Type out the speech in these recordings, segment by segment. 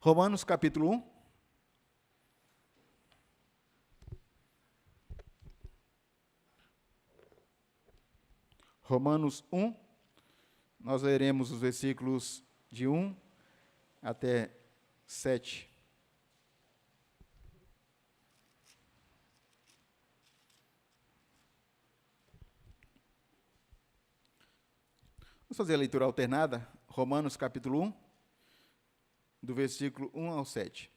Romanos capítulo 1. Romanos 1, nós leremos os versículos de 1 até 7. Vamos fazer a leitura alternada, Romanos capítulo 1, do versículo 1 ao 7.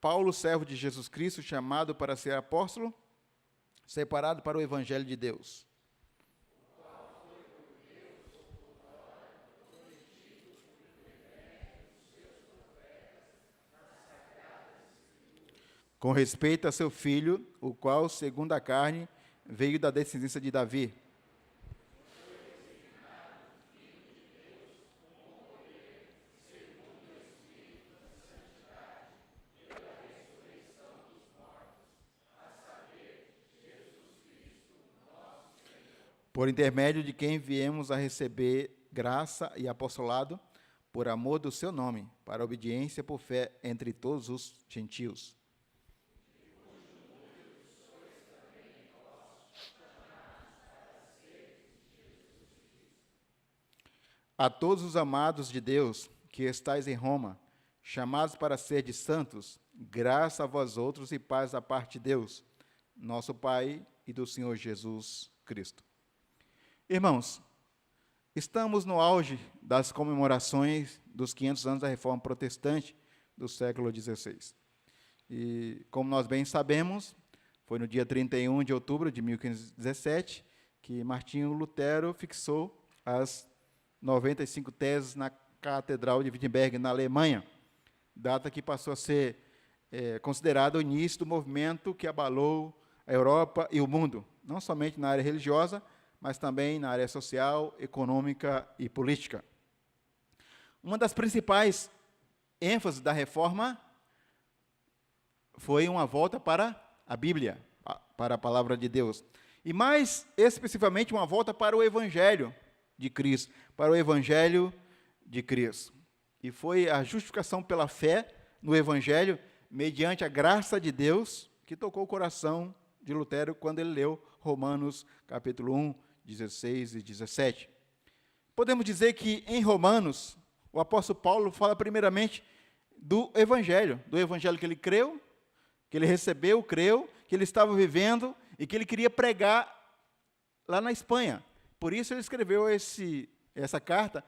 Paulo, servo de Jesus Cristo, chamado para ser apóstolo, separado para o evangelho de Deus. Com respeito a seu filho, o qual, segundo a carne, veio da descendência de Davi. Por intermédio de quem viemos a receber graça e apostolado, por amor do seu nome, para a obediência por fé entre todos os gentios. A todos os amados de Deus, que estais em Roma, chamados para ser de santos, graça a vós outros e paz da parte de Deus, nosso Pai e do Senhor Jesus Cristo. Irmãos, estamos no auge das comemorações dos 500 anos da Reforma Protestante do século XVI. E, como nós bem sabemos, foi no dia 31 de outubro de 1517 que Martinho Lutero fixou as 95 teses na Catedral de Wittenberg, na Alemanha, data que passou a ser considerada o início do movimento que abalou a Europa e o mundo, não somente na área religiosa, mas também na área social, econômica e política. Uma das principais ênfases da reforma foi uma volta para a Bíblia, para a palavra de Deus, e mais especificamente uma volta para o Evangelho de Cristo, para o Evangelho de Cristo. E foi a justificação pela fé no Evangelho, mediante a graça de Deus, que tocou o coração de Lutero quando ele leu Romanos capítulo 1, 16 e 17. Podemos dizer que em Romanos, o apóstolo Paulo fala primeiramente do Evangelho que ele creu, que ele recebeu, creu, que ele estava vivendo e que ele queria pregar lá na Espanha. Por isso ele escreveu essa carta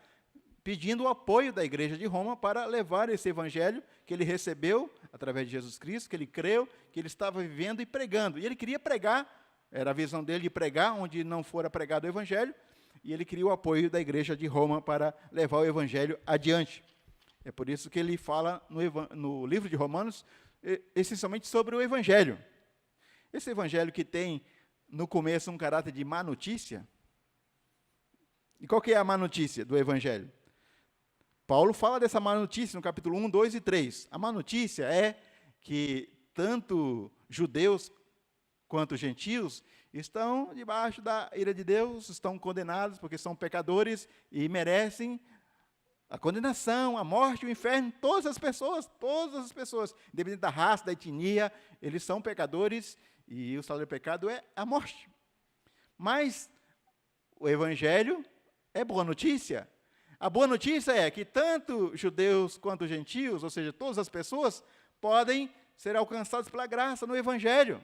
pedindo o apoio da igreja de Roma para levar esse evangelho que ele recebeu através de Jesus Cristo, que ele creu, que ele estava vivendo e pregando. E ele queria pregar, era a visão dele de pregar onde não fora pregado o evangelho, e ele queria o apoio da igreja de Roma para levar o evangelho adiante. É por isso que ele fala no livro de Romanos, essencialmente sobre o evangelho. Esse evangelho que tem no começo um caráter de má notícia. E qual que é a má notícia do evangelho? Paulo fala dessa má notícia no capítulo 1, 2 e 3. A má notícia é que tanto judeus quanto gentios estão debaixo da ira de Deus, estão condenados porque são pecadores e merecem a condenação, a morte, o inferno. Todas as pessoas, independente da raça, da etnia, eles são pecadores e o salário do pecado é a morte. Mas o evangelho é boa notícia. A boa notícia é que tanto judeus quanto gentios, ou seja, todas as pessoas, podem ser alcançados pela graça no evangelho,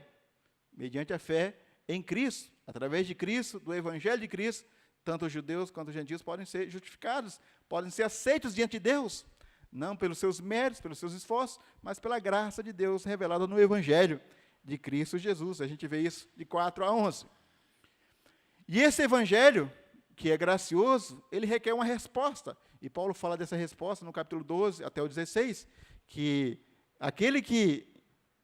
mediante a fé em Cristo. Através de Cristo, do evangelho de Cristo, tanto os judeus quanto os gentios podem ser justificados, podem ser aceitos diante de Deus, não pelos seus méritos, pelos seus esforços, mas pela graça de Deus revelada no evangelho de Cristo Jesus. A gente vê isso de 4 a 11. E esse evangelho, que é gracioso, ele requer uma resposta. E Paulo fala dessa resposta no capítulo 12 até o 16, que aquele que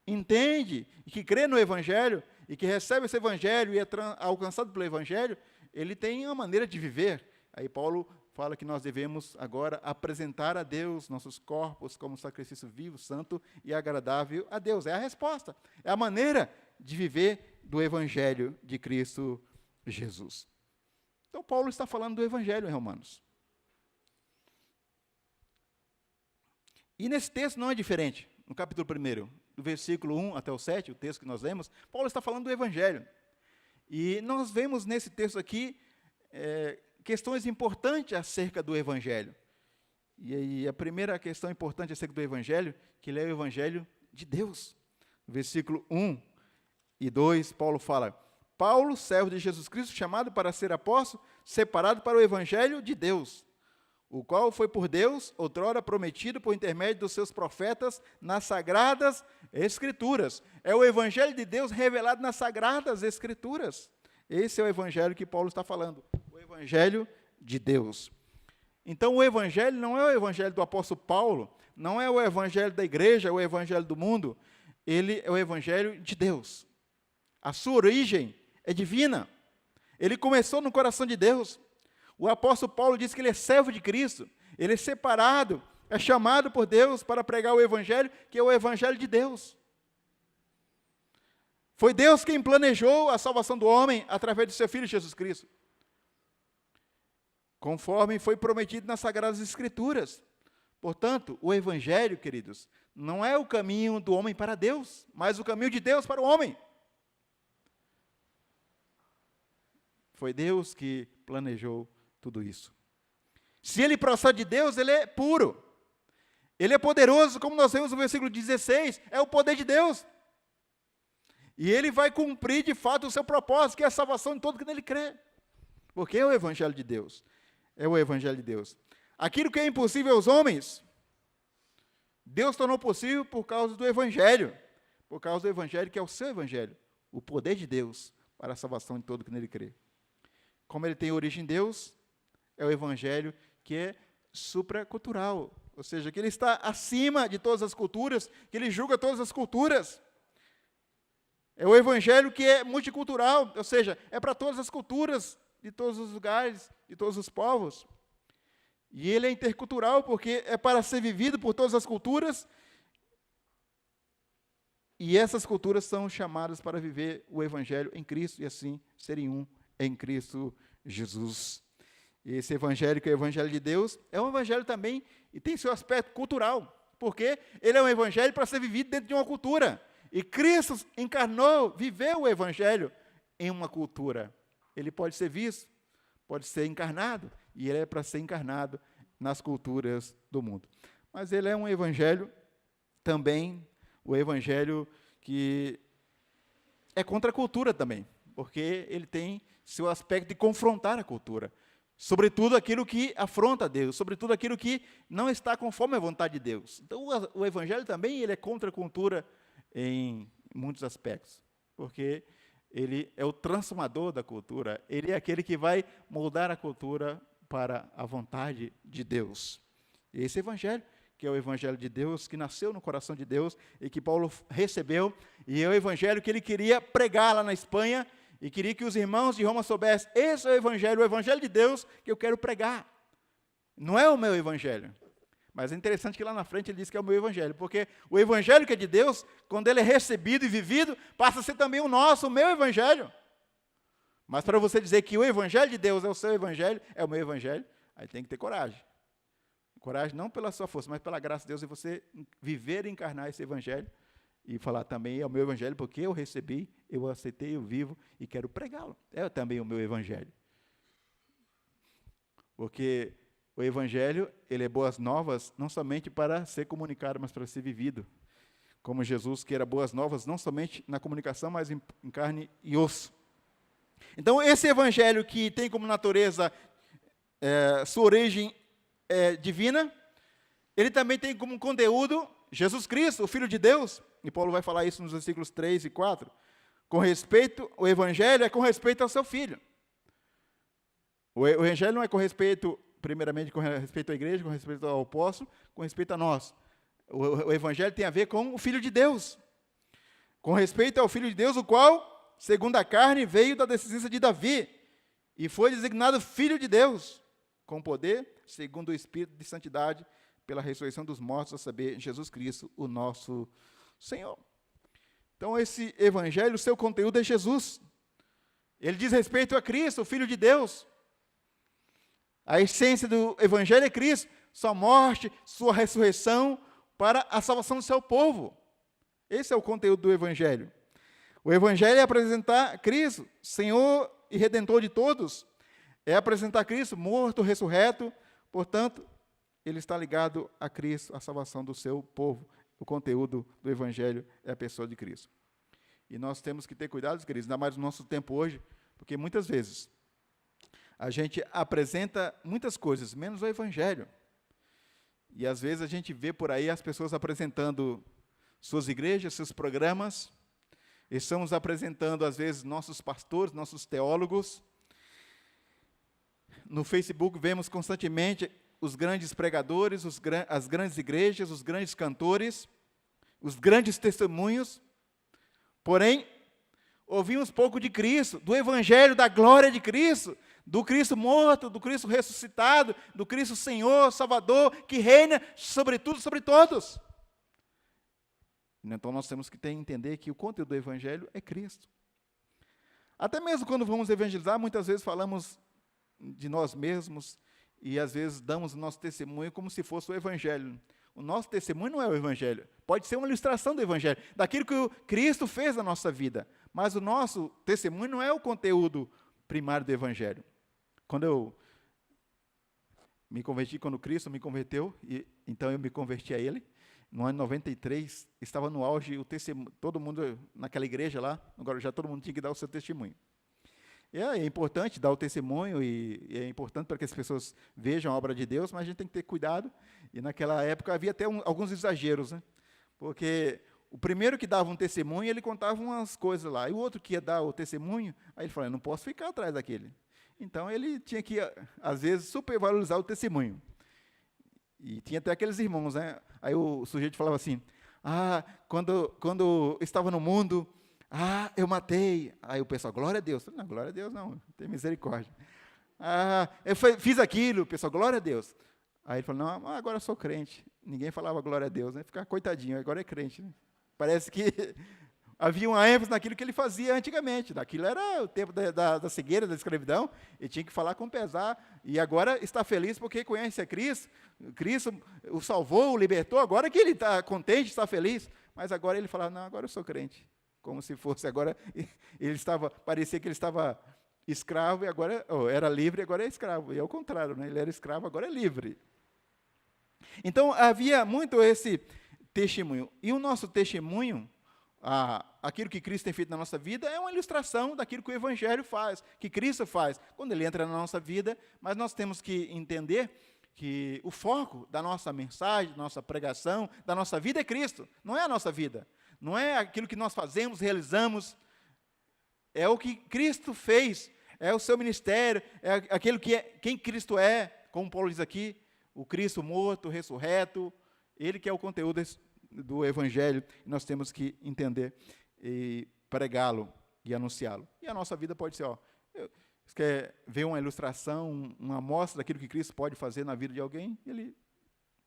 entende e que crê no evangelho e que recebe esse evangelho e é alcançado pelo evangelho, ele tem uma maneira de viver. Aí Paulo fala que nós devemos agora apresentar a Deus nossos corpos como sacrifício vivo, santo e agradável a Deus. É a resposta, é a maneira de viver do evangelho de Cristo Jesus. Então, Paulo está falando do evangelho em Romanos. E nesse texto não é diferente. No capítulo 1, do versículo 1 até o 7, o texto que nós lemos, Paulo está falando do Evangelho. E nós vemos nesse texto aqui questões importantes acerca do Evangelho. E aí, a primeira questão importante acerca do Evangelho, que ele é o Evangelho de Deus. Versículo 1 e 2, Paulo fala: Paulo, servo de Jesus Cristo, chamado para ser apóstolo, separado para o Evangelho de Deus, o qual foi por Deus, outrora prometido por intermédio dos seus profetas nas Sagradas Escrituras. É o Evangelho de Deus revelado nas Sagradas Escrituras. Esse é o Evangelho que Paulo está falando, o Evangelho de Deus. Então, o Evangelho não é o Evangelho do apóstolo Paulo, não é o Evangelho da igreja, o Evangelho do mundo, ele é o Evangelho de Deus. A sua origem é divina, ele começou no coração de Deus. O apóstolo Paulo diz que ele é servo de Cristo, ele é separado, é chamado por Deus para pregar o Evangelho, que é o Evangelho de Deus. Foi Deus quem planejou a salvação do homem através do seu Filho Jesus Cristo, conforme foi prometido nas Sagradas Escrituras. Portanto, o Evangelho, queridos, não é o caminho do homem para Deus, mas o caminho de Deus para o homem. Foi Deus que planejou tudo isso. Se ele procede de Deus, ele é puro. Ele é poderoso, como nós vemos no versículo 16, é o poder de Deus. E ele vai cumprir de fato o seu propósito, que é a salvação de todo que nele crê. Porque é o Evangelho de Deus. É o Evangelho de Deus. Aquilo que é impossível aos homens, Deus tornou possível por causa do Evangelho. Por causa do Evangelho, que é o seu Evangelho. O poder de Deus para a salvação de todo que nele crê. Como ele tem origem em Deus, é o Evangelho que é supracultural. Ou seja, que ele está acima de todas as culturas, que ele julga todas as culturas. É o Evangelho que é multicultural, ou seja, é para todas as culturas, de todos os lugares, de todos os povos. E ele é intercultural porque é para ser vivido por todas as culturas, e essas culturas são chamadas para viver o Evangelho em Cristo, e assim serem um em Cristo Jesus. E esse Evangelho, que é o Evangelho de Deus, é um Evangelho também, e tem seu aspecto cultural, porque ele é um Evangelho para ser vivido dentro de uma cultura. E Cristo encarnou, viveu o Evangelho em uma cultura. Ele pode ser visto, pode ser encarnado, e ele é para ser encarnado nas culturas do mundo. Mas ele é um Evangelho também, o Evangelho que é contra a cultura também, porque ele tem seu aspecto de confrontar a cultura, sobretudo aquilo que afronta a Deus, sobretudo aquilo que não está conforme a vontade de Deus. Então, o Evangelho também ele é contra a cultura em muitos aspectos, porque ele é o transformador da cultura, ele é aquele que vai moldar a cultura para a vontade de Deus. Esse Evangelho, que é o Evangelho de Deus, que nasceu no coração de Deus e que Paulo recebeu, e é o Evangelho que ele queria pregar lá na Espanha, e queria que os irmãos de Roma soubessem: esse é o Evangelho de Deus que eu quero pregar. Não é o meu Evangelho. Mas é interessante que lá na frente ele diz que é o meu Evangelho, porque o Evangelho que é de Deus, quando ele é recebido e vivido, passa a ser também o nosso, o meu Evangelho. Mas para você dizer que o Evangelho de Deus é o seu Evangelho, é o meu Evangelho, aí tem que ter coragem. Coragem não pela sua força, mas pela graça de Deus, e você viver e encarnar esse Evangelho, e falar também é o meu Evangelho, porque eu recebi, eu aceitei, eu vivo, e quero pregá-lo. É também o meu Evangelho. Porque o Evangelho, ele é boas novas, não somente para ser comunicado, mas para ser vivido. Como Jesus, que era boas novas, não somente na comunicação, mas em carne e osso. Então, esse Evangelho que tem como natureza, sua origem divina, ele também tem como conteúdo Jesus Cristo, o Filho de Deus, e Paulo vai falar isso nos versículos 3 e 4. Com respeito, o Evangelho é com respeito ao seu Filho. O Evangelho não é com respeito, primeiramente, com respeito à igreja, com respeito ao apóstolo, com respeito a nós. O Evangelho tem a ver com o Filho de Deus. Com respeito ao Filho de Deus, o qual, segundo a carne, veio da descendência de Davi, e foi designado Filho de Deus, com poder, segundo o Espírito de santidade, pela ressurreição dos mortos, a saber, Jesus Cristo, o nosso Senhor. Então, esse Evangelho, o seu conteúdo é Jesus. Ele diz respeito a Cristo, o Filho de Deus. A essência do Evangelho é Cristo, sua morte, sua ressurreição, para a salvação do seu povo. Esse é o conteúdo do Evangelho. O Evangelho é apresentar Cristo, Senhor e Redentor de todos. É apresentar Cristo morto, ressurreto. Portanto, ele está ligado a Cristo, a salvação do seu povo. O conteúdo do Evangelho é a pessoa de Cristo. E nós temos que ter cuidado, queridos, ainda mais no nosso tempo hoje, porque muitas vezes a gente apresenta muitas coisas, menos o Evangelho. E às vezes a gente vê por aí as pessoas apresentando suas igrejas, seus programas. Estamos apresentando, às vezes, nossos pastores, nossos teólogos. No Facebook vemos constantemente os grandes pregadores, as grandes igrejas, os grandes cantores, os grandes testemunhos. Porém, ouvimos pouco de Cristo, do Evangelho, da glória de Cristo, do Cristo morto, do Cristo ressuscitado, do Cristo Senhor, Salvador, que reina sobre tudo, sobre todos. Então, nós temos que entender que o conteúdo do Evangelho é Cristo. Até mesmo quando vamos evangelizar, muitas vezes falamos de nós mesmos e, às vezes, damos o nosso testemunho como se fosse o Evangelho. O nosso testemunho não é o Evangelho. Pode ser uma ilustração do Evangelho, daquilo que o Cristo fez na nossa vida. Mas o nosso testemunho não é o conteúdo primário do Evangelho. Quando eu me converti, quando Cristo me converteu, então eu me converti a Ele, no ano 93, estava no auge o testemunho, todo mundo naquela igreja lá, agora já todo mundo tinha que dar o seu testemunho. É importante dar o testemunho e é importante para que as pessoas vejam a obra de Deus, mas a gente tem que ter cuidado. E naquela época havia até alguns exageros, né? Porque o primeiro que dava um testemunho, ele contava umas coisas lá, e o outro que ia dar o testemunho, aí ele falou, eu não posso ficar atrás daquele. Então ele tinha que, às vezes, supervalorizar o testemunho. E tinha até aqueles irmãos, né? Aí o sujeito falava assim, quando estava no mundo, eu matei. Aí o pessoal, glória a Deus. Não, glória a Deus não, tem misericórdia. Eu fiz aquilo, o pessoal, glória a Deus. Aí ele falou, não, agora eu sou crente. Ninguém falava glória a Deus, né? Ficar coitadinho, agora é crente. Né? Parece que havia uma ênfase naquilo que ele fazia antigamente. Naquilo era o tempo da cegueira, da escravidão, ele tinha que falar com pesar, e agora está feliz porque conhece a Cristo, Cristo o salvou, o libertou, agora que ele está contente, está feliz, mas agora ele fala, não, agora eu sou crente, como se fosse agora, parecia que ele estava escravo, e agora era livre, agora é escravo, e é o contrário, né? Ele era escravo, agora é livre. Então, havia muito esse testemunho, e o nosso testemunho, aquilo que Cristo tem feito na nossa vida é uma ilustração daquilo que o Evangelho faz, que Cristo faz, quando Ele entra na nossa vida, mas nós temos que entender que o foco da nossa mensagem, da nossa pregação, da nossa vida é Cristo, não é a nossa vida, não é aquilo que nós fazemos, realizamos, é o que Cristo fez, é o seu ministério, é aquilo que quem Cristo é, como Paulo diz aqui, o Cristo morto, ressurreto, Ele que é o conteúdo do Evangelho, nós temos que entender e pregá-lo e anunciá-lo. E a nossa vida pode ser, você quer ver uma ilustração, uma amostra daquilo que Cristo pode fazer na vida de alguém? Ele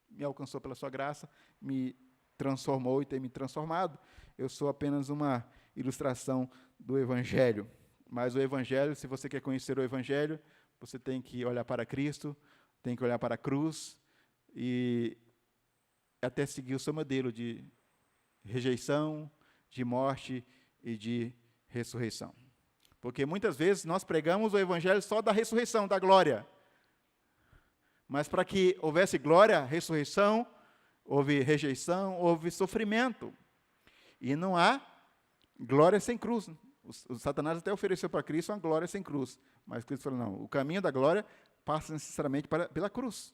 me alcançou pela sua graça, me transformou e tem me transformado. Eu sou apenas uma ilustração do Evangelho. Mas o Evangelho, se você quer conhecer o Evangelho, você tem que olhar para Cristo, tem que olhar para a cruz e até seguir o seu modelo de rejeição, de morte e de ressurreição. Porque muitas vezes nós pregamos o Evangelho só da ressurreição, da glória. Mas para que houvesse glória, ressurreição, houve rejeição, houve sofrimento. E não há glória sem cruz. O Satanás até ofereceu para Cristo uma glória sem cruz. Mas Cristo falou, não, o caminho da glória passa necessariamente pela cruz.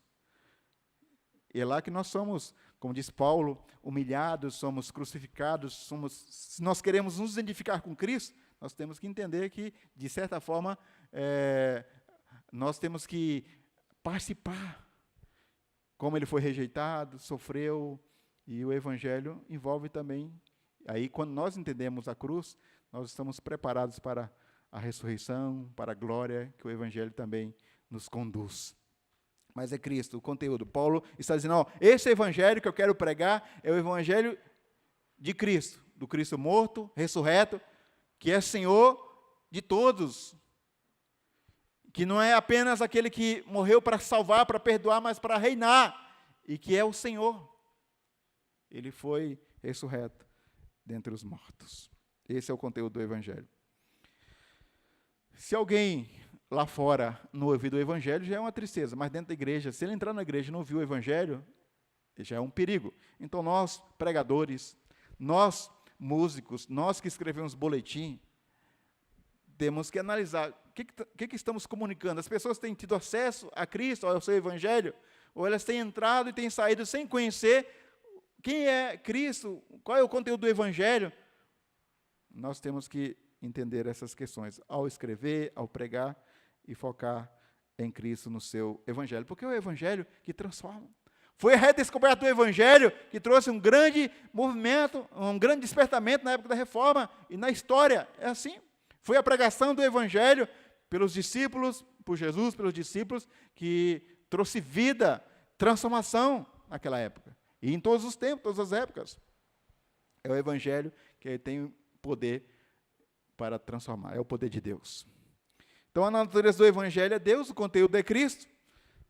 E é lá que nós somos, como diz Paulo, humilhados, somos crucificados, se nós queremos nos identificar com Cristo, nós temos que entender que, de certa forma, nós temos que participar, como ele foi rejeitado, sofreu, e o Evangelho envolve também. Aí, quando nós entendemos a cruz, nós estamos preparados para a ressurreição, para a glória que o Evangelho também nos conduz. Mas é Cristo, o conteúdo. Paulo está dizendo, esse Evangelho que eu quero pregar é o Evangelho de Cristo, do Cristo morto, ressurreto, que é Senhor de todos, que não é apenas aquele que morreu para salvar, para perdoar, mas para reinar, e que é o Senhor. ele foi ressurreto dentre os mortos. Esse é o conteúdo do Evangelho. Se alguém lá fora não ouvir do Evangelho, já é uma tristeza, mas dentro da igreja, se ele entrar na igreja e não ouvir o Evangelho, já é um perigo. Então nós, pregadores, nós, músicos, nós que escrevemos boletim, temos que analisar o que estamos comunicando. As pessoas têm tido acesso a Cristo, ao seu Evangelho, ou elas têm entrado e têm saído sem conhecer quem é Cristo, qual é o conteúdo do Evangelho. Nós temos que entender essas questões ao escrever, ao pregar e focar em Cristo no seu Evangelho, porque é o Evangelho que transforma. Foi a redescoberta do Evangelho que trouxe um grande movimento, um grande despertamento na época da Reforma e na história. É assim. Foi a pregação do Evangelho pelos discípulos, por Jesus, pelos discípulos, que trouxe vida, transformação naquela época. E em todos os tempos, todas as épocas. É o Evangelho que tem poder para transformar, é o poder de Deus. Então, a natureza do Evangelho é Deus, o conteúdo é Cristo,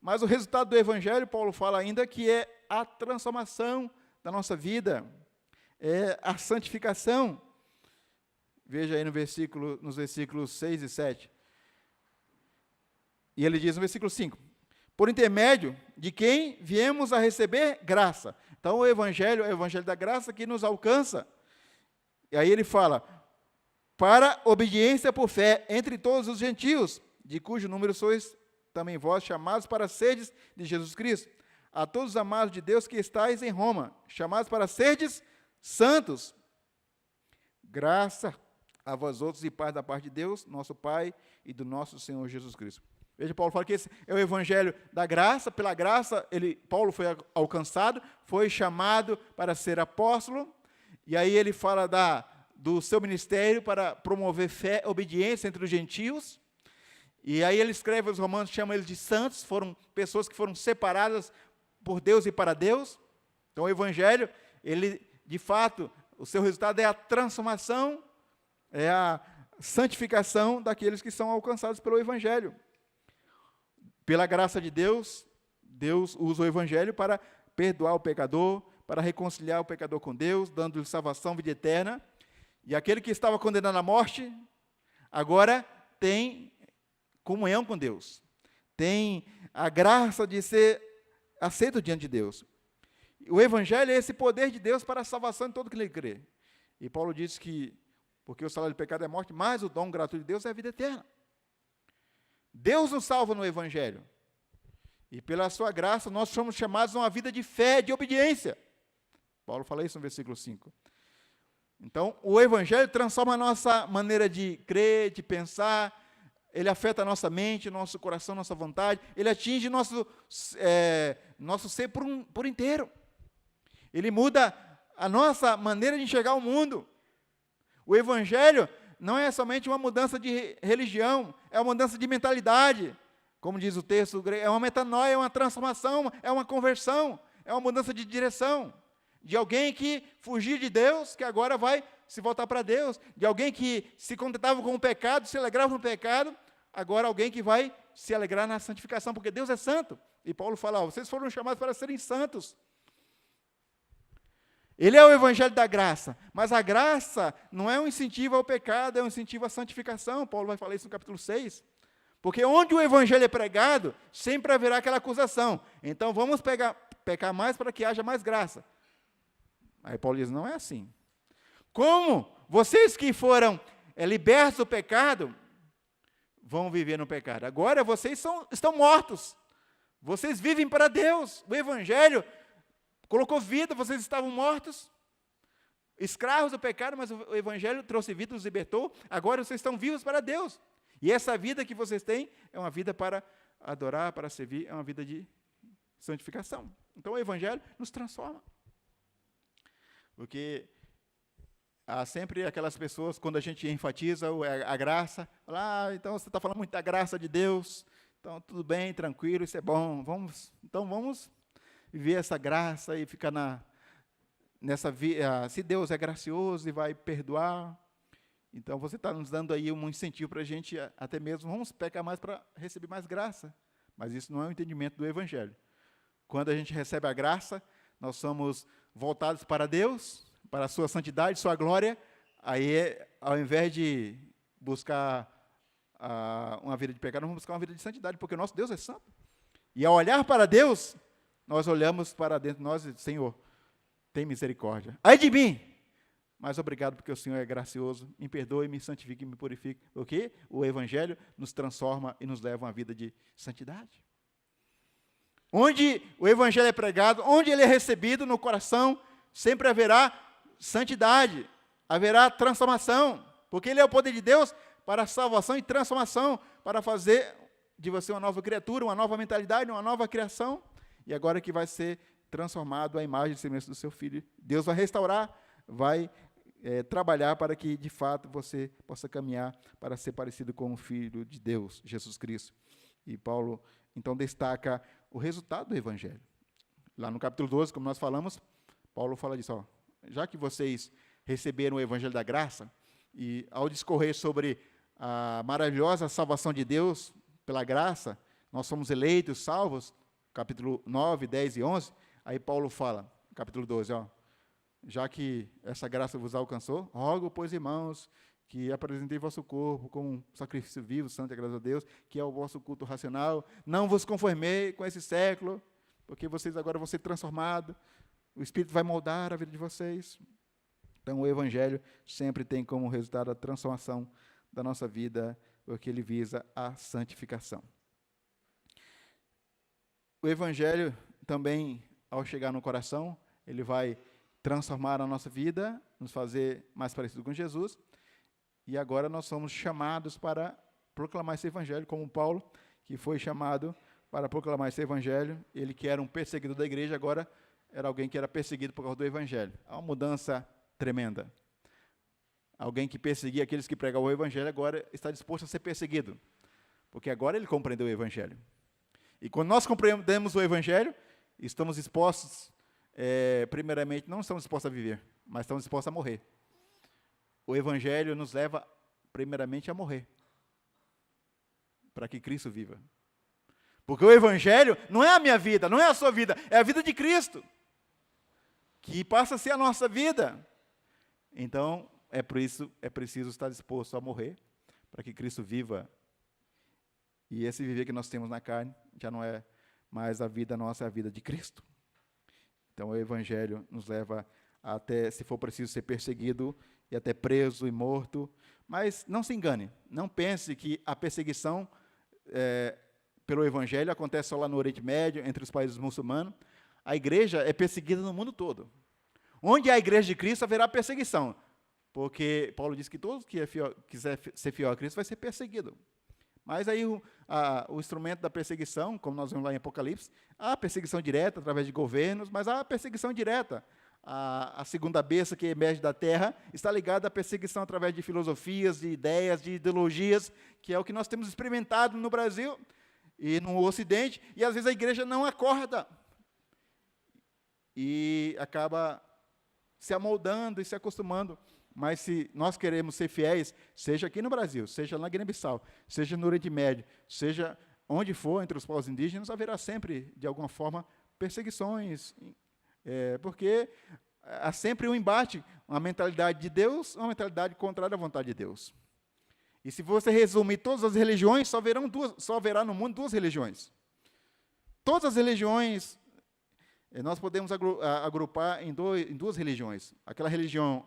mas o resultado do Evangelho, Paulo fala ainda, que é a transformação da nossa vida, é a santificação. Veja aí nos versículos 6 e 7. E ele diz no versículo 5, por intermédio de quem viemos a receber graça. Então, o Evangelho é o Evangelho da graça que nos alcança. E aí ele fala, para obediência por fé entre todos os gentios, de cujo número sois também vós, chamados para serdes de Jesus Cristo. A todos os amados de Deus que estáis em Roma, chamados para serdes santos. Graça a vós outros e paz da parte de Deus, nosso Pai, e do nosso Senhor Jesus Cristo. Veja, Paulo fala que esse é o Evangelho da graça. Pela graça, Paulo foi alcançado, foi chamado para ser apóstolo, e aí ele fala do seu ministério para promover fé, obediência entre os gentios. E aí ele escreve aos Romanos, chama eles de santos, foram pessoas que foram separadas por Deus e para Deus. Então o Evangelho, ele, de fato, o seu resultado é a transformação, é a santificação daqueles que são alcançados pelo Evangelho. Pela graça de Deus, Deus usa o Evangelho para perdoar o pecador, para reconciliar o pecador com Deus, dando-lhe salvação, vida eterna. E aquele que estava condenado à morte, agora tem comunhão com Deus, tem a graça de ser aceito diante de Deus. O Evangelho é esse poder de Deus para a salvação de todo que lhe crê. E Paulo diz que, porque o salário do pecado é morte, mas o dom gratuito de Deus é a vida eterna. Deus nos salva no Evangelho. E pela sua graça, nós somos chamados a uma vida de fé, de obediência. Paulo fala isso no versículo 5. Então, o Evangelho transforma a nossa maneira de crer, de pensar, ele afeta a nossa mente, nosso coração, nossa vontade, ele atinge nosso ser por inteiro. Ele muda a nossa maneira de enxergar o mundo. O Evangelho não é somente uma mudança de religião, é uma mudança de mentalidade. Como diz o texto grego, é uma metanoia, é uma transformação, é uma conversão, é uma mudança de direção. De alguém que fugia de Deus, que agora vai se voltar para Deus. De alguém que se contentava com o pecado, se alegrava no pecado, agora alguém que vai se alegrar na santificação, porque Deus é santo. E Paulo fala, vocês foram chamados para serem santos. Ele é o Evangelho da graça, mas a graça não é um incentivo ao pecado, é um incentivo à santificação. Paulo vai falar isso no capítulo 6. Porque onde o Evangelho é pregado, sempre haverá aquela acusação. Então vamos pecar mais para que haja mais graça. Aí Paulo diz, não é assim. Como vocês que foram libertos do pecado, vão viver no pecado. Agora vocês estão mortos. Vocês vivem para Deus. O Evangelho colocou vida, vocês estavam mortos, escravos do pecado, mas o Evangelho trouxe vida, os libertou. Agora vocês estão vivos para Deus. E essa vida que vocês têm é uma vida para adorar, para servir, é uma vida de santificação. Então o Evangelho nos transforma. Porque há sempre aquelas pessoas, quando a gente enfatiza a graça, fala, então você está falando muito da graça de Deus, então tudo bem, tranquilo, isso é bom, vamos viver essa graça e ficar nessa vida. Se Deus é gracioso e vai perdoar, então você está nos dando aí um incentivo para a gente, até mesmo, vamos pecar mais para receber mais graça. Mas isso não é o entendimento do Evangelho. Quando a gente recebe a graça, nós somos voltados para Deus, para a sua santidade, sua glória, aí, ao invés de buscar uma vida de pecado, nós vamos buscar uma vida de santidade, porque o nosso Deus é santo. E ao olhar para Deus, nós olhamos para dentro de nós e, Senhor, tem misericórdia. Ai de mim! Mas obrigado porque o Senhor é gracioso, me perdoe, me santifique, me purifique. Porque o Evangelho nos transforma e nos leva a uma vida de santidade. Onde o Evangelho é pregado, onde ele é recebido no coração, sempre haverá santidade, haverá transformação, porque ele é o poder de Deus para a salvação e transformação, para fazer de você uma nova criatura, uma nova mentalidade, uma nova criação, e agora que vai ser transformado à imagem e semelhança do seu Filho. Deus vai restaurar, vai trabalhar para que, de fato, você possa caminhar para ser parecido com o Filho de Deus, Jesus Cristo. E Paulo, então, destaca o resultado do Evangelho. Lá no capítulo 12, como nós falamos, Paulo fala disso, já que vocês receberam o Evangelho da graça, e ao discorrer sobre a maravilhosa salvação de Deus pela graça, nós somos eleitos, salvos, capítulo 9, 10 e 11, aí Paulo fala, capítulo 12, já que essa graça vos alcançou, rogo, pois, irmãos, que apresentei vosso corpo como um sacrifício vivo, santo e agradável a Deus, que é o vosso culto racional. Não vos conformei com esse século, porque vocês agora vão ser transformados, o Espírito vai moldar a vida de vocês. Então, o Evangelho sempre tem como resultado a transformação da nossa vida, porque ele visa a santificação. O Evangelho também, ao chegar no coração, ele vai transformar a nossa vida, nos fazer mais parecido com Jesus, e agora nós somos chamados para proclamar esse Evangelho, como Paulo, que foi chamado para proclamar esse Evangelho. Ele que era um perseguidor da igreja, agora era alguém que era perseguido por causa do Evangelho. Há uma mudança tremenda. Alguém que perseguia aqueles que pregavam o Evangelho, agora está disposto a ser perseguido, porque agora ele compreendeu o Evangelho. E quando nós compreendemos o Evangelho, estamos expostos, primeiramente, não estamos dispostos a viver, mas estamos dispostos a morrer. O Evangelho nos leva, primeiramente, a morrer, para que Cristo viva. Porque o Evangelho não é a minha vida, não é a sua vida, é a vida de Cristo, que passa a ser a nossa vida. Então, por isso é preciso estar disposto a morrer, para que Cristo viva. E esse viver que nós temos na carne, já não é mais a vida nossa, é a vida de Cristo. Então, o Evangelho nos leva até, se for preciso, ser perseguido, e até preso e morto. Mas não se engane, não pense que a perseguição pelo Evangelho acontece só lá no Oriente Médio, entre os países muçulmanos. A igreja é perseguida no mundo todo. Onde há a igreja de Cristo, haverá perseguição, porque Paulo diz que todo que quiser ser fiel a Cristo vai ser perseguido. Mas aí o instrumento da perseguição, como nós vemos lá em Apocalipse, há perseguição direta através de governos, mas há perseguição direta. A segunda besta que emerge da terra está ligada à perseguição através de filosofias, de ideias, de ideologias, que é o que nós temos experimentado no Brasil e no Ocidente, e às vezes a igreja não acorda e acaba se amoldando e se acostumando. Mas se nós queremos ser fiéis, seja aqui no Brasil, seja na Guiné-Bissau, seja no Oriente Médio, seja onde for entre os povos indígenas, haverá sempre, de alguma forma, perseguições, porque há sempre um embate, uma mentalidade de Deus, uma mentalidade contrária à vontade de Deus. E se você resumir todas as religiões, só haverá no mundo duas religiões. Todas as religiões, nós podemos agrupar em duas religiões. Aquela religião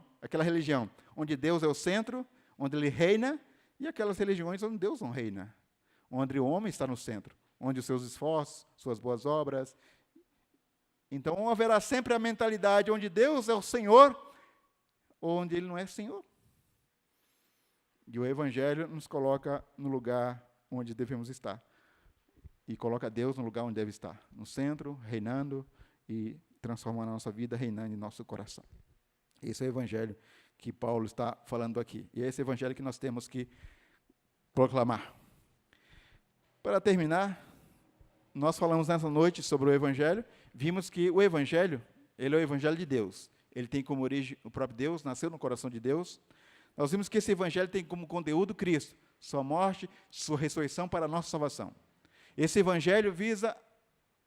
onde Deus é o centro, onde ele reina, e aquelas religiões onde Deus não reina, onde o homem está no centro, onde os seus esforços, suas boas obras. Então, haverá sempre a mentalidade onde Deus é o Senhor, onde ele não é Senhor. E o Evangelho nos coloca no lugar onde devemos estar. E coloca Deus no lugar onde deve estar, no centro, reinando e transformando a nossa vida, reinando em nosso coração. Esse é o Evangelho que Paulo está falando aqui. E é esse Evangelho que nós temos que proclamar. Para terminar, nós falamos nessa noite sobre o Evangelho, vimos que o Evangelho, ele é o Evangelho de Deus. Ele tem como origem o próprio Deus, nasceu no coração de Deus. Nós vimos que esse Evangelho tem como conteúdo Cristo, sua morte, sua ressurreição para a nossa salvação. Esse Evangelho visa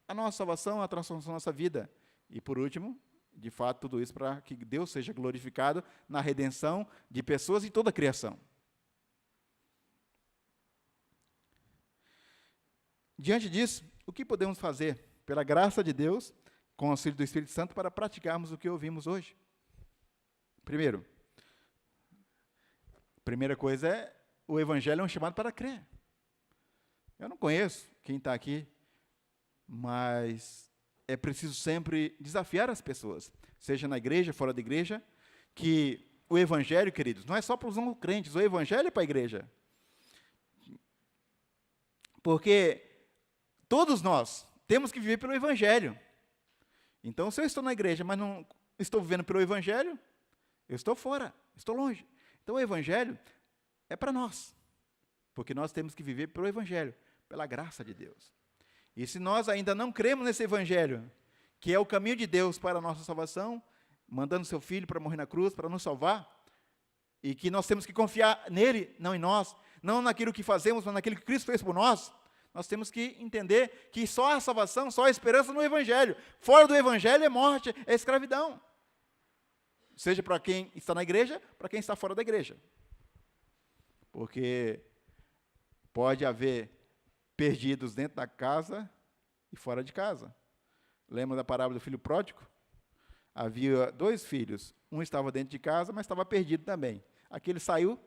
a nossa salvação, a transformação da nossa vida. E, por último, de fato, tudo isso para que Deus seja glorificado na redenção de pessoas e toda a criação. Diante disso, o que podemos fazer, pela graça de Deus, com o auxílio do Espírito Santo, para praticarmos o que ouvimos hoje? Primeiro, a primeira coisa é, o Evangelho é um chamado para crer. Eu não conheço quem está aqui, mas é preciso sempre desafiar as pessoas, seja na igreja, fora da igreja, que o Evangelho, queridos, não é só para os não crentes, o Evangelho é para a igreja. Porque todos nós temos que viver pelo Evangelho. Então, se eu estou na igreja, mas não estou vivendo pelo Evangelho, eu estou fora, estou longe. Então, o Evangelho é para nós, porque nós temos que viver pelo Evangelho, pela graça de Deus. E se nós ainda não cremos nesse Evangelho, que é o caminho de Deus para a nossa salvação, mandando seu Filho para morrer na cruz, para nos salvar, e que nós temos que confiar nele, não em nós, não naquilo que fazemos, mas naquilo que Cristo fez por nós, nós temos que entender que só a salvação, só a esperança no Evangelho. Fora do Evangelho é morte, é escravidão. Seja para quem está na igreja, para quem está fora da igreja. Porque pode haver perdidos dentro da casa e fora de casa. Lembra da parábola do filho pródigo? Havia 2 filhos. Um estava dentro de casa, mas estava perdido também. Aquele saiu,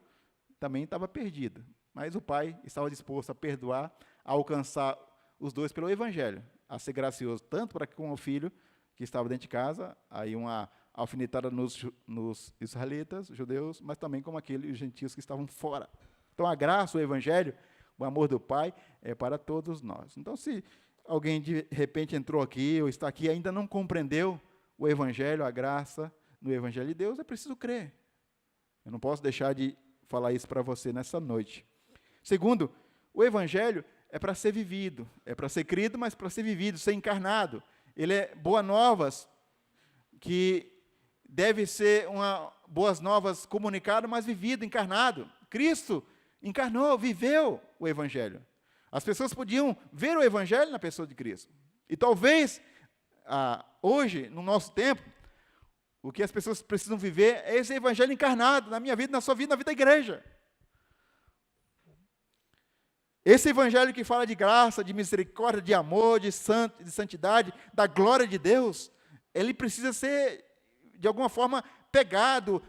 também estava perdido. Mas o pai estava disposto a perdoar, a alcançar os 2 pelo Evangelho, a ser gracioso tanto para com o filho que estava dentro de casa, aí uma alfinetada nos israelitas, judeus, mas também como aqueles gentios que estavam fora. Então, a graça, o Evangelho, o amor do Pai é para todos nós. Então, se alguém de repente entrou aqui ou está aqui e ainda não compreendeu o Evangelho, a graça no Evangelho de Deus, é preciso crer. Eu não posso deixar de falar isso para você nessa noite. Segundo, o Evangelho é para ser vivido, é para ser crido, mas para ser vivido, ser encarnado. Ele é boas novas, que deve ser boas novas comunicado, mas vivido, encarnado. Cristo encarnou, viveu o Evangelho. As pessoas podiam ver o Evangelho na pessoa de Cristo. E talvez, hoje, no nosso tempo, o que as pessoas precisam viver é esse Evangelho encarnado na minha vida, na sua vida, na vida da igreja. Esse Evangelho que fala de graça, de misericórdia, de amor, de santidade, da glória de Deus, ele precisa ser, de alguma forma, pegado,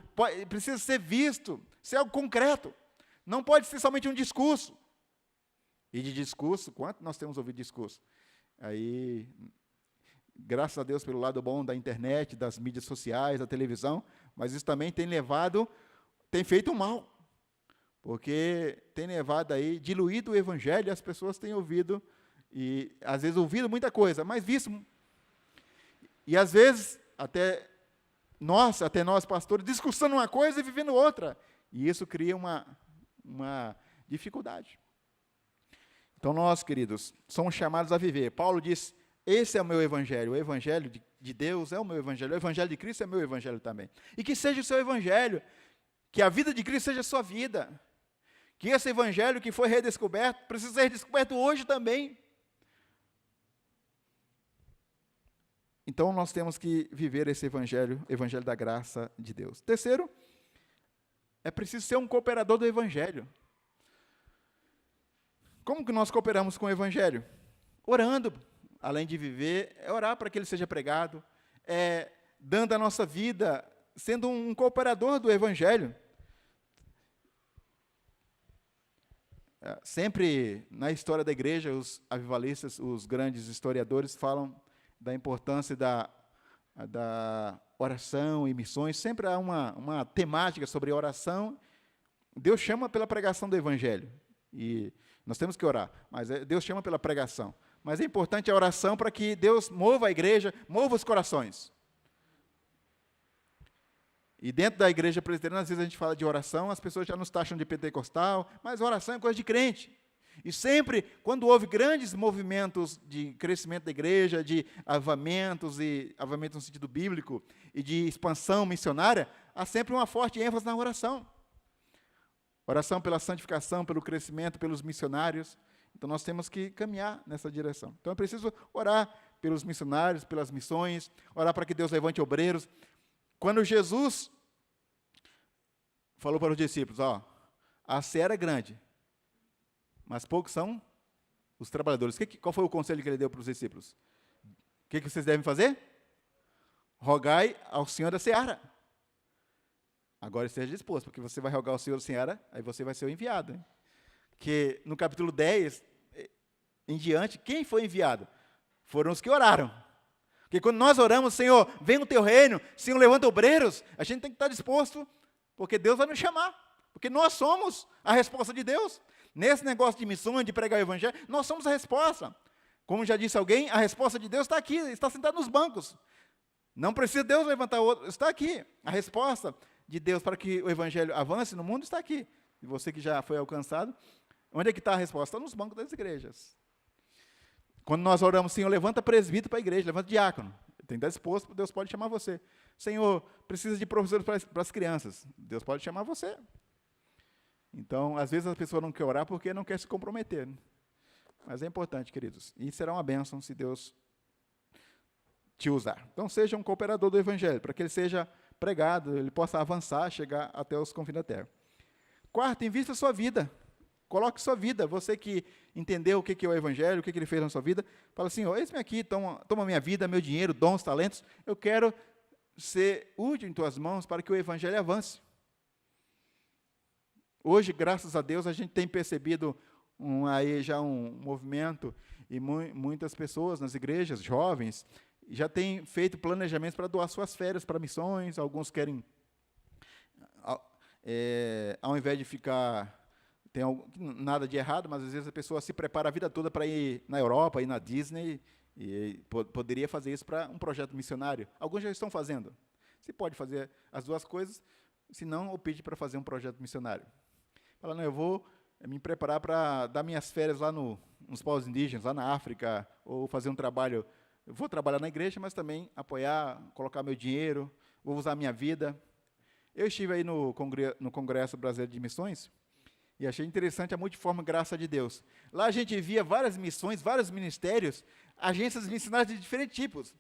precisa ser visto, ser algo concreto. Não pode ser somente um discurso. E de discurso, quanto nós temos ouvido discurso? Aí, graças a Deus pelo lado bom da internet, das mídias sociais, da televisão, mas isso também tem feito mal. Porque tem levado aí, diluído o Evangelho, e as pessoas têm ouvido, e às vezes ouvido muita coisa, mas visto. E às vezes, até nós pastores, discussando uma coisa e vivendo outra. E isso cria uma dificuldade. Então nós, queridos, somos chamados a viver. Paulo diz, esse é o meu Evangelho, o Evangelho de Deus é o meu Evangelho, o Evangelho de Cristo é meu Evangelho também. E que seja o seu Evangelho, que a vida de Cristo seja a sua vida. Que esse Evangelho que foi redescoberto, precisa ser redescoberto hoje também. Então, nós temos que viver esse Evangelho, Evangelho da graça de Deus. Terceiro, é preciso ser um cooperador do Evangelho. Como que nós cooperamos com o Evangelho? Orando, além de viver, é orar para que ele seja pregado, dando a nossa vida, sendo um cooperador do Evangelho. Sempre na história da igreja, os avivalistas, os grandes historiadores falam da importância da oração e missões. Sempre há uma temática sobre oração. Deus chama pela pregação do Evangelho. E nós temos que orar, mas Deus chama pela pregação. Mas é importante a oração para que Deus mova a igreja, mova os corações. E dentro da igreja presbiteriana, às vezes a gente fala de oração, as pessoas já nos taxam de pentecostal, mas oração é coisa de crente. E sempre, quando houve grandes movimentos de crescimento da igreja, de avivamentos, e avivamento no sentido bíblico, e de expansão missionária, há sempre uma forte ênfase na oração. Oração pela santificação, pelo crescimento, pelos missionários. Então, nós temos que caminhar nessa direção. Então, é preciso orar pelos missionários, pelas missões, orar para que Deus levante obreiros. Quando Jesus falou para os discípulos, a seara é grande, mas poucos são os trabalhadores. Qual foi o conselho que ele deu para os discípulos? O que vocês devem fazer? Rogai ao Senhor da seara. Agora esteja disposto, porque você vai rogar ao Senhor da seara, aí você vai ser o enviado. Hein? Que no capítulo 10 em diante, quem foi enviado? Foram os que oraram. Porque quando nós oramos, Senhor, vem o teu reino, Senhor, levanta obreiros, a gente tem que estar disposto, porque Deus vai nos chamar. Porque nós somos a resposta de Deus. Nesse negócio de missões, de pregar o evangelho, nós somos a resposta. Como já disse alguém, a resposta de Deus está aqui, está sentado nos bancos. Não precisa Deus levantar outro, está aqui. A resposta de Deus para que o evangelho avance no mundo está aqui. E você que já foi alcançado, onde é que está a resposta? Está nos bancos das igrejas. Quando nós oramos, Senhor, levanta presbítero para a igreja, levanta diácono. Tem que estar disposto, Deus pode chamar você. Senhor, precisa de professores para as crianças. Deus pode chamar você. Então, às vezes a pessoa não quer orar porque não quer se comprometer. Né? Mas é importante, queridos. E será uma bênção se Deus te usar. Então, seja um cooperador do evangelho, para que ele seja pregado, ele possa avançar, chegar até os confins da terra. Quarto, invista a sua vida. Coloque sua vida. Você que entendeu o que é o evangelho, o que ele fez na sua vida, fala assim, eis-me aqui, toma minha vida, meu dinheiro, dons, talentos, eu quero ser útil em tuas mãos para que o evangelho avance. Hoje, graças a Deus, a gente tem percebido aí já um movimento e muitas pessoas nas igrejas, jovens, já têm feito planejamentos para doar suas férias para missões. Alguns querem, ao invés de ficar, tem nada de errado, mas às vezes a pessoa se prepara a vida toda para ir na Europa, ir na Disney, e poderia fazer isso para um projeto missionário. Alguns já estão fazendo. Você pode fazer as duas coisas, se não, opte para fazer um projeto missionário. Fala, não, eu vou me preparar para dar minhas férias lá nos povos indígenas, lá na África, ou fazer um trabalho. Eu vou trabalhar na igreja, mas também apoiar, colocar meu dinheiro, vou usar a minha vida. Eu estive aí no Congresso Brasileiro de Missões e achei interessante a multiforme graça de Deus. Lá a gente via várias missões, vários ministérios, agências missionárias de diferentes tipos.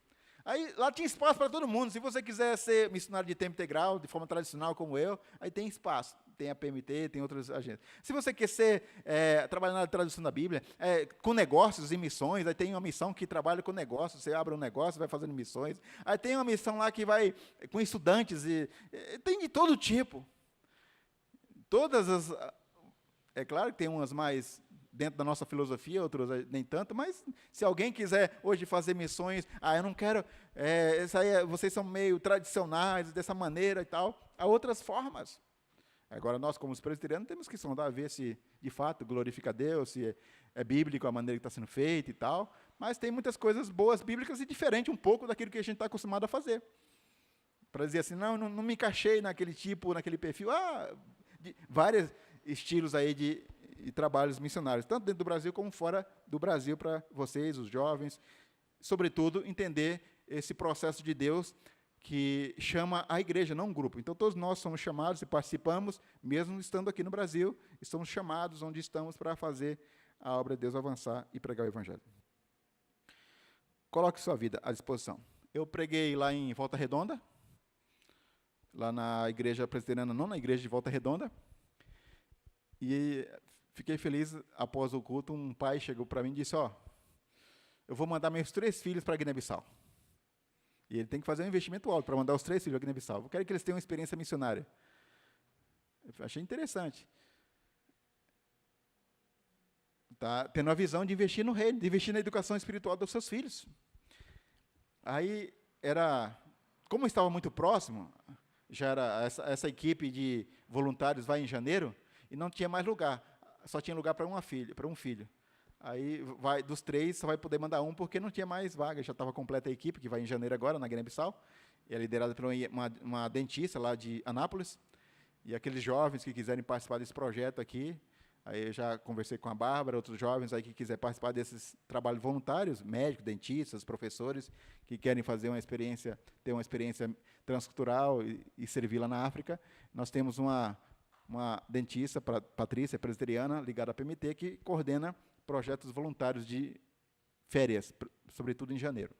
Aí lá tinha espaço para todo mundo. Se você quiser ser missionário de tempo integral, de forma tradicional como eu, aí tem espaço. Tem a PMT, tem outras agências. Se você quer trabalhar na tradução da Bíblia, com negócios e missões, aí tem uma missão que trabalha com negócios, você abre um negócio, vai fazendo missões. Aí tem uma missão lá que vai com estudantes, tem de todo tipo. É claro que tem umas mais dentro da nossa filosofia, outras nem tanto, mas se alguém quiser hoje fazer missões, eu não quero, vocês são meio tradicionais, dessa maneira e tal, há outras formas. Agora, nós, como os presbiterianos, temos que sondar, ver se, de fato, glorifica a Deus, se é bíblico a maneira que está sendo feita e tal, mas tem muitas coisas boas bíblicas e diferente um pouco daquilo que a gente está acostumado a fazer. Para dizer assim, não me encaixei naquele tipo, naquele perfil, vários estilos aí de trabalhos missionários, tanto dentro do Brasil como fora do Brasil, para vocês, os jovens, sobretudo, entender esse processo de Deus que chama a igreja, não um grupo. Então, todos nós somos chamados e participamos, mesmo estando aqui no Brasil, estamos chamados onde estamos para fazer a obra de Deus avançar e pregar o evangelho. Coloque sua vida à disposição. Eu preguei lá em Volta Redonda, lá na igreja presbiteriana, não na igreja de Volta Redonda, e fiquei feliz, após o culto, um pai chegou para mim e disse, eu vou mandar meus 3 filhos para a Guiné-Bissau. E ele tem que fazer um investimento alto para mandar os 3 filhos para a Guiné-Bissau. Eu quero que eles tenham uma experiência missionária. Eu achei interessante. Tá tendo a visão de investir no reino, de investir na educação espiritual dos seus filhos. Aí, como estava muito próximo, já era essa equipe de voluntários vai em janeiro, e não tinha mais lugar, só tinha lugar para um filho. Aí, dos 3, só vai poder mandar um, porque não tinha mais vaga, já estava completa a equipe, que vai em janeiro agora, na Guiné-Bissau, é liderada por uma dentista lá de Anápolis, e aqueles jovens que quiserem participar desse projeto aqui, aí eu já conversei com a Bárbara, outros jovens aí que quiserem participar desses trabalhos voluntários, médicos, dentistas, professores, que querem fazer ter uma experiência transcultural e servir lá na África. Nós temos uma dentista, Patrícia, presbiteriana, ligada à PMT, que coordena projetos voluntários de férias, sobretudo em janeiro.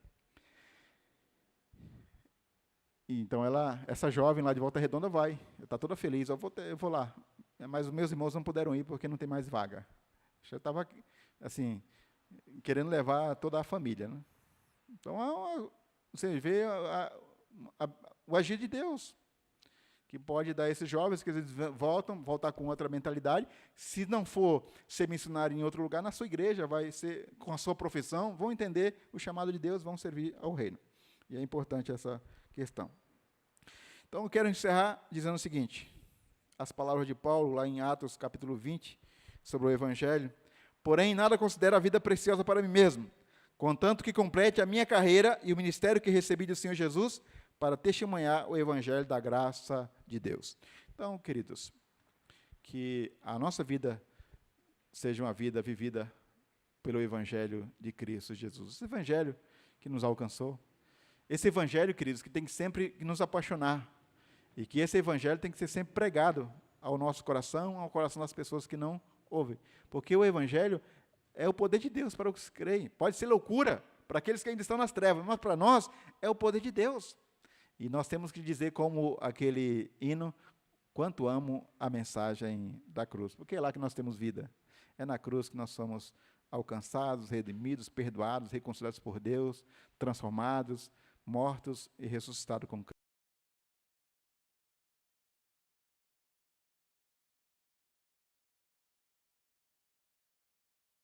E então essa jovem lá de Volta Redonda está toda feliz, eu vou lá, mas os meus irmãos não puderam ir porque não tem mais vaga. Eu estava, assim, querendo levar toda a família, né? Então, você vê o agir de Deus, que pode dar a esses jovens, que eles voltar com outra mentalidade. Se não for ser missionário em outro lugar, na sua igreja, vai ser com a sua profissão, vão entender o chamado de Deus, vão servir ao reino. E é importante essa questão. Então, eu quero encerrar dizendo o seguinte, as palavras de Paulo, lá em Atos, capítulo 20, sobre o Evangelho: porém, nada considero a vida preciosa para mim mesmo, contanto que complete a minha carreira e o ministério que recebi do Senhor Jesus, para testemunhar o Evangelho da graça de Deus. Então, queridos, que a nossa vida seja uma vida vivida pelo Evangelho de Cristo Jesus. Esse Evangelho que nos alcançou. Esse Evangelho, queridos, que tem que sempre nos apaixonar. E que esse Evangelho tem que ser sempre pregado ao nosso coração, ao coração das pessoas que não ouvem. Porque o Evangelho é o poder de Deus para os que creem. Pode ser loucura para aqueles que ainda estão nas trevas, mas para nós é o poder de Deus. E nós temos que dizer, como aquele hino, quanto amo a mensagem da cruz. Porque é lá que nós temos vida. É na cruz que nós somos alcançados, redimidos, perdoados, reconciliados por Deus, transformados, mortos e ressuscitados com Cristo.